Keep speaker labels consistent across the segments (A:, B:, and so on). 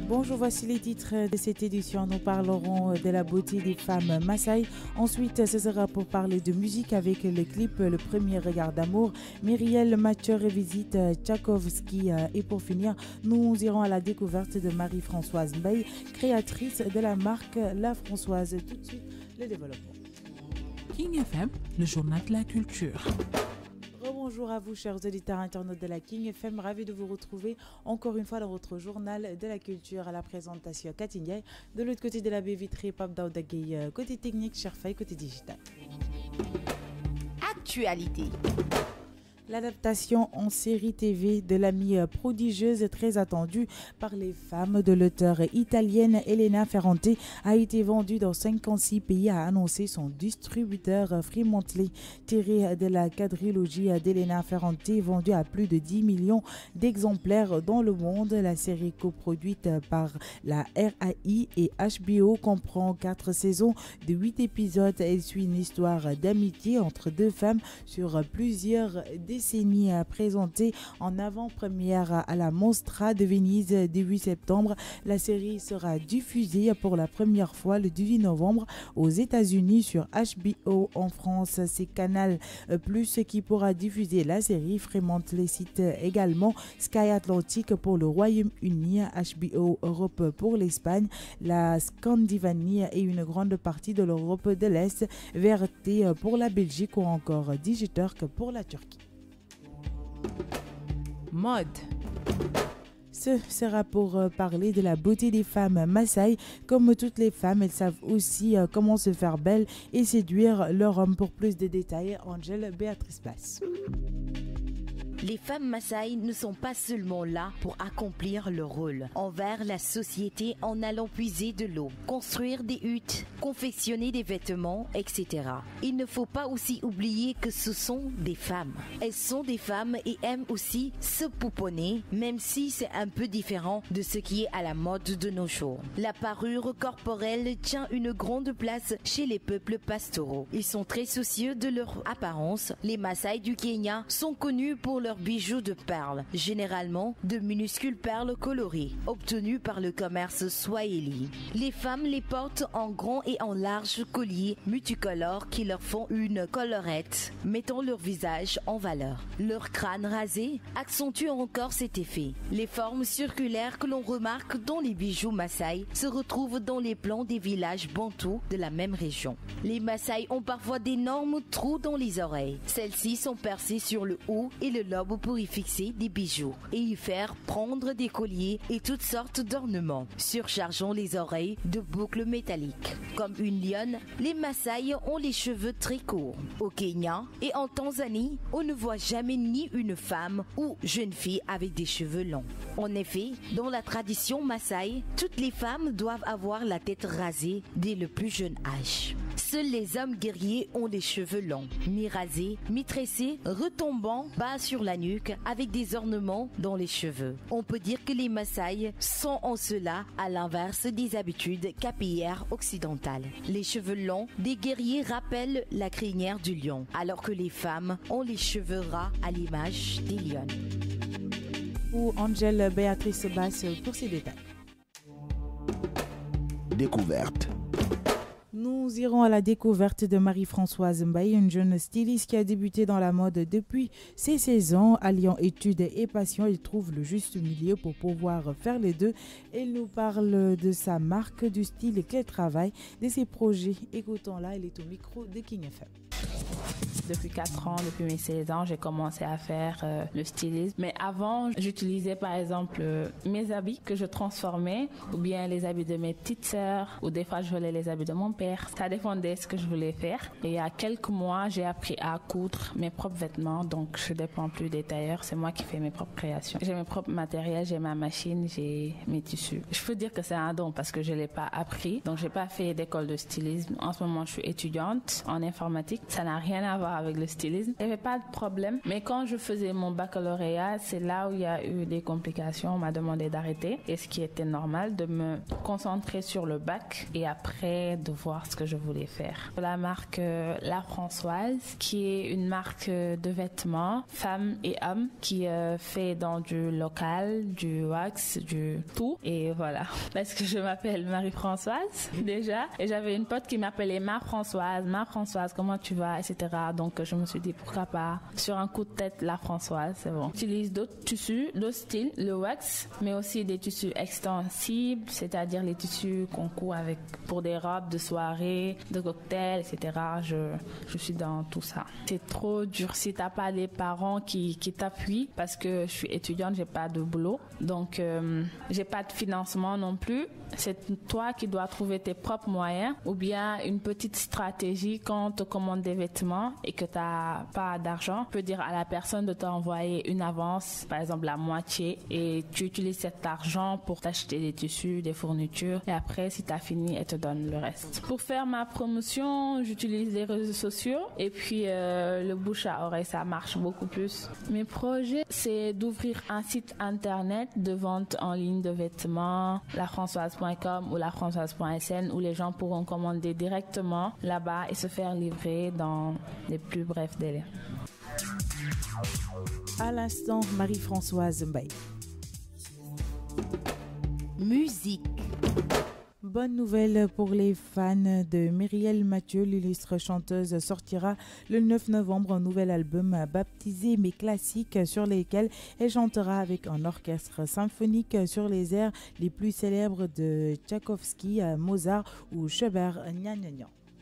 A: Bonjour, voici les titres de cette édition. Nous parlerons de la beauté des femmes Maasai. Ensuite, ce sera pour parler de musique avec le clip Le Premier Regard d'Amour. Myriel Mathieu revisite Tchaïkovski. Et pour finir, nous irons à la découverte de Marie-Françoise Mbaye, créatrice de la marque La Françoise. Tout de suite, le développement.
B: King FM, le journal de la culture.
A: Bonjour à vous, chers auditeurs internautes de la King FM. Ravi de vous retrouver encore une fois dans votre journal de la culture. À la présentation, Cathy Ndiaye. De l'autre côté de la baie vitrée, Pape Daouda Gueye. Côté technique, Cherfaye, côté digital.
C: Actualité.
A: L'adaptation en série TV de l'amie prodigieuse très attendue par les femmes de l'auteure italienne Elena Ferrante a été vendue dans 56 pays, a annoncé son distributeur Fremantle. Tirée de la quadrilogie d'Elena Ferrante, vendue à plus de 10 millions d'exemplaires dans le monde, la série coproduite par la RAI et HBO comprend 4 saisons de 8 épisodes. Elle suit une histoire d'amitié entre deux femmes sur plusieurs décennie présentée en avant-première à la Mostra de Venise le 8 septembre. La série sera diffusée pour la première fois le 18 novembre aux États-Unis sur HBO. En France, c'est Canal Plus qui pourra diffuser la série. Fremantle cite également Sky Atlantic pour le Royaume-Uni, HBO Europe pour l'Espagne, la Scandinavie et une grande partie de l'Europe de l'Est, VRT pour la Belgique ou encore Digiturk pour la Turquie.
C: Mode.
A: Ce sera pour parler de la beauté des femmes Maasai. Comme toutes les femmes, elles savent aussi comment se faire belle et séduire leur homme. Pour plus de détails, Angèle Béatrice Basse.
D: Les femmes Maasai ne sont pas seulement là pour accomplir leur rôle envers la société en allant puiser de l'eau, construire des huttes, confectionner des vêtements, etc. Il ne faut pas aussi oublier que ce sont des femmes. Elles sont des femmes et aiment aussi se pouponner, même si c'est un peu différent de ce qui est à la mode de nos jours. La parure corporelle tient une grande place chez les peuples pastoraux. Ils sont très soucieux de leur apparence. Les Maasai du Kenya sont connus pour leurs bijoux de perles, généralement de minuscules perles colorées, obtenues par le commerce swahili. Les femmes les portent en grand et en large colliers multicolores qui leur font une collerette, mettant leur visage en valeur. Leur crâne rasé accentue encore cet effet. Les formes circulaires que l'on remarque dans les bijoux Maasai se retrouvent dans les plans des villages bantous de la même région. Les Maasai ont parfois d'énormes trous dans les oreilles. Celles-ci sont percées sur le haut et le lobe pour y fixer des bijoux et y faire prendre des colliers et toutes sortes d'ornements, surchargeant les oreilles de boucles métalliques. Comme une lionne, les Maasai ont les cheveux très courts. Au Kenya et en Tanzanie, on ne voit jamais ni une femme ou jeune fille avec des cheveux longs. En effet, dans la tradition Maasai, toutes les femmes doivent avoir la tête rasée dès le plus jeune âge. Seuls les hommes guerriers ont des cheveux longs, mi-rasés, mi-tressés, retombant bas sur la nuque avec des ornements dans les cheveux. On peut dire que les Maasai sont en cela à l'inverse des habitudes capillaires occidentales. Les cheveux longs des guerriers rappellent la crinière du lion, alors que les femmes ont les cheveux ras à l'image des lionnes.
A: Ou Angèle Béatrice Basse pour ces détails.
E: Découverte.
A: Nous irons à la découverte de Marie-Françoise Mbaye, une jeune styliste qui a débuté dans la mode depuis ses 16 ans. Alliant études et passion, elle trouve le juste milieu pour pouvoir faire les deux. Elle nous parle de sa marque, du style qu'elle travaille, de ses projets. Écoutons-la, elle est au micro de King FM.
F: Depuis 4 ans, depuis mes 16 ans, j'ai commencé à faire le stylisme. Mais avant, j'utilisais par exemple mes habits que je transformais ou bien les habits de mes petites sœurs ou des fois je volais les habits de mon père. Ça dépendait de ce que je voulais faire. Et il y a quelques mois, j'ai appris à coudre mes propres vêtements. Donc, je ne dépends plus des tailleurs. C'est moi qui fais mes propres créations. J'ai mes propres matériels, j'ai ma machine, j'ai mes tissus. Je peux dire que c'est un don parce que je ne l'ai pas appris. Donc, je n'ai pas fait d'école de stylisme. En ce moment, je suis étudiante en informatique. Ça n'a rien à voir voir avec le stylisme. Il n'y avait pas de problème. Mais quand je faisais mon baccalauréat, c'est là où il y a eu des complications. On m'a demandé d'arrêter. Et ce qui était normal, de me concentrer sur le bac et après de voir ce que je voulais faire. La marque La Françoise, qui est une marque de vêtements, femmes et hommes, qui fait dans du local, du wax, du tout. Et voilà. Parce que je m'appelle Marie-Françoise, déjà. Et j'avais une pote qui m'appelait Ma Françoise, comment tu vas, etc. Donc, je me suis dit, pourquoi pas, sur un coup de tête, La Françoise, c'est bon. J'utilise d'autres tissus, d'autres styles, le wax, mais aussi des tissus extensibles, c'est-à-dire les tissus qu'on coud avec, pour des robes de soirée, de cocktails, etc. Je suis dans tout ça. C'est trop dur si t'as pas des parents qui t'appuient, parce que je suis étudiante, j'ai pas de boulot, donc j'ai pas de financement non plus. C'est toi qui dois trouver tes propres moyens, ou bien une petite stratégie quand on te commande des vêtements et que t'as pas d'argent. Tu peux dire à la personne de t'envoyer une avance, par exemple la moitié, et tu utilises cet argent pour t'acheter des tissus, des fournitures, et après si t'as fini, elle te donne le reste. Pour faire ma promotion, j'utilise les réseaux sociaux et puis le bouche à oreille, ça marche beaucoup plus. Mes projets, c'est d'ouvrir un site internet de vente en ligne de vêtements, lafrançoise.com ou lafrançoise.sn, où les gens pourront commander directement là-bas et se faire livrer dans les plus brefs délais.
A: À l'instant, Marie-Françoise Mbaye.
D: Musique.
A: Bonne nouvelle pour les fans de Myriel Mathieu. L'illustre chanteuse sortira le 9 novembre un nouvel album baptisé Mes classiques, sur lesquels elle chantera avec un orchestre symphonique sur les airs les plus célèbres de Tchaïkovski, Mozart ou Schubert.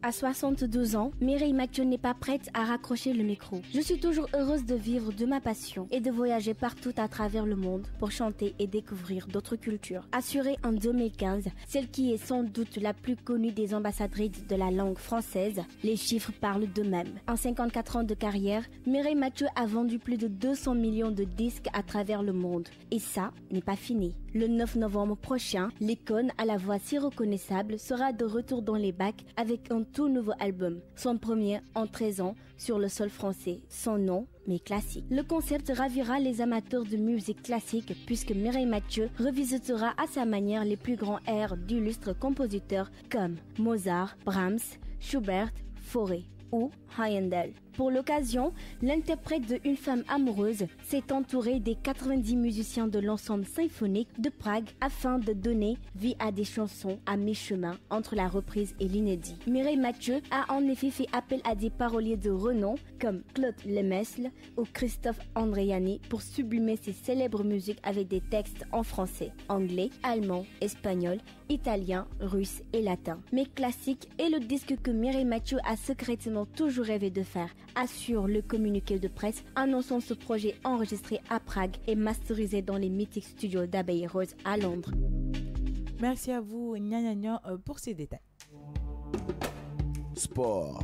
C: À 72 ans, Mireille Mathieu n'est pas prête à raccrocher le micro. Je suis toujours heureuse de vivre de ma passion et de voyager partout à travers le monde pour chanter et découvrir d'autres cultures. Assurée en 2015, celle qui est sans doute la plus connue des ambassadrices de la langue française, les chiffres parlent d'eux-mêmes. En 54 ans de carrière, Mireille Mathieu a vendu plus de 200 millions de disques à travers le monde. Et ça n'est pas fini. Le 9 novembre prochain, l'icône à la voix si reconnaissable sera de retour dans les bacs avec un tout nouveau album, son premier en 13 ans sur le sol français, son nom, Mes classiques. Le concept ravira les amateurs de musique classique puisque Mireille Mathieu revisitera à sa manière les plus grands airs d'illustres compositeurs comme Mozart, Brahms, Schubert, Fauré ou Handel. Pour l'occasion, l'interprète de Une femme amoureuse s'est entouré des 90 musiciens de l'ensemble symphonique de Prague afin de donner vie à des chansons à mi-chemin entre la reprise et l'inédit. Mireille Mathieu a en effet fait appel à des paroliers de renom comme Claude Lemesle ou Christophe Andréani pour sublimer ses célèbres musiques avec des textes en français, anglais, allemand, espagnol, italien, russe et latin. Mes classiques est le disque que Mireille Mathieu a secrètement toujours rêvé de faire, assure le communiqué de presse annonçant ce projet enregistré à Prague et masterisé dans les mythiques studios d'Abbey Road à Londres.
A: Merci à vous, pour ces détails.
E: Sport.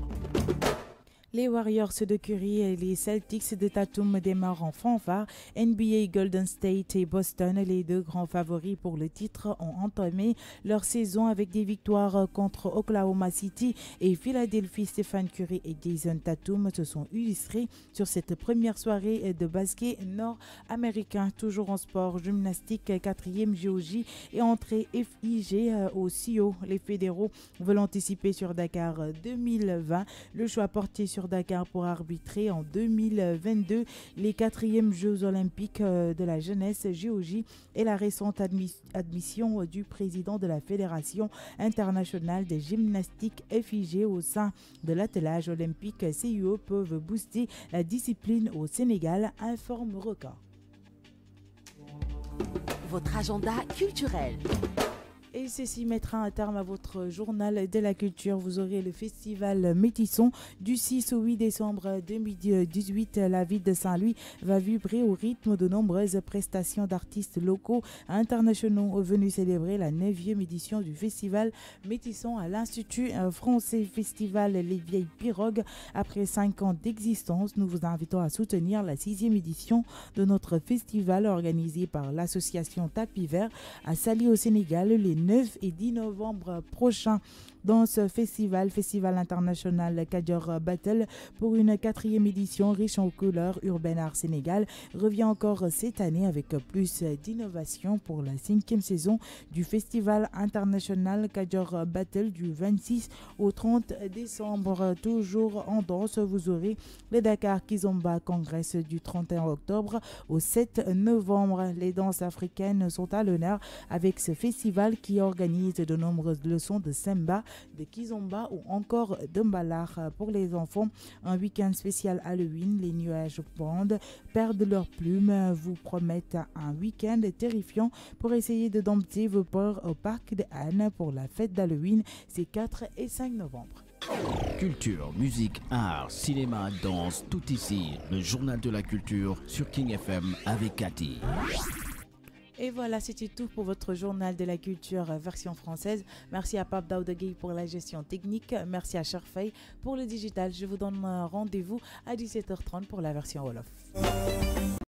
A: Les Warriors de Curry et les Celtics de Tatum démarrent en fanfare. NBA, Golden State et Boston, les deux grands favoris pour le titre, ont entamé leur saison avec des victoires contre Oklahoma City et Philadelphie. Stephen Curry et Jason Tatum se sont illustrés sur cette première soirée de basket nord-américain. Toujours en sport, gymnastique, 4e JOJ et entrée FIG au CIO. Les fédéraux veulent anticiper sur Dakar 2020. Le choix porté sur Dakar pour arbitrer en 2022 les 4e Jeux olympiques de la jeunesse JOJ et la récente admission du président de la Fédération internationale des gymnastiques FIG au sein de l'attelage olympique CIO peuvent booster la discipline au Sénégal, informe Record.
G: Votre agenda culturel.
A: Et ceci mettra un terme à votre journal de la culture. Vous aurez le festival Métisson du 6 au 8 décembre 2018. La ville de Saint-Louis va vibrer au rythme de nombreuses prestations d'artistes locaux et internationaux venus célébrer la 9e édition du festival Métisson à l'Institut français. Festival Les Vieilles Pirogues. Après 5 ans d'existence, nous vous invitons à soutenir la 6e édition de notre festival organisé par l'association Tapis Vert à Saly au Sénégal les 9 et 10 novembre prochains. dans ce festival international Kajoor Battle pour une 4e édition riche en couleurs urbaines Art Sénégal revient encore cette année avec plus d'innovation pour la 5e saison du festival international Kajoor Battle du 26 au 30 décembre. Toujours en danse, vous aurez le Dakar Kizomba Congress du 31 octobre au 7 novembre. Les danses africaines sont à l'honneur avec ce festival qui organise de nombreuses leçons de Semba, de Kizomba ou encore de Mbalar pour les enfants. Un week-end spécial Halloween, les nuages bandent, perdent leurs plumes, vous promettent un week-end terrifiant pour essayer de dompter vos peurs au parc de Anne pour la fête d'Halloween, c'est 4 et 5 novembre.
E: Culture, musique, art, cinéma, danse, tout ici. Le journal de la culture sur King FM avec Cathy.
A: Et voilà, c'était tout pour votre journal de la culture version française. Merci à Pape Daoudagui pour la gestion technique. Merci à Cherfay pour le digital. Je vous donne rendez-vous à 17h30 pour la version Wolof.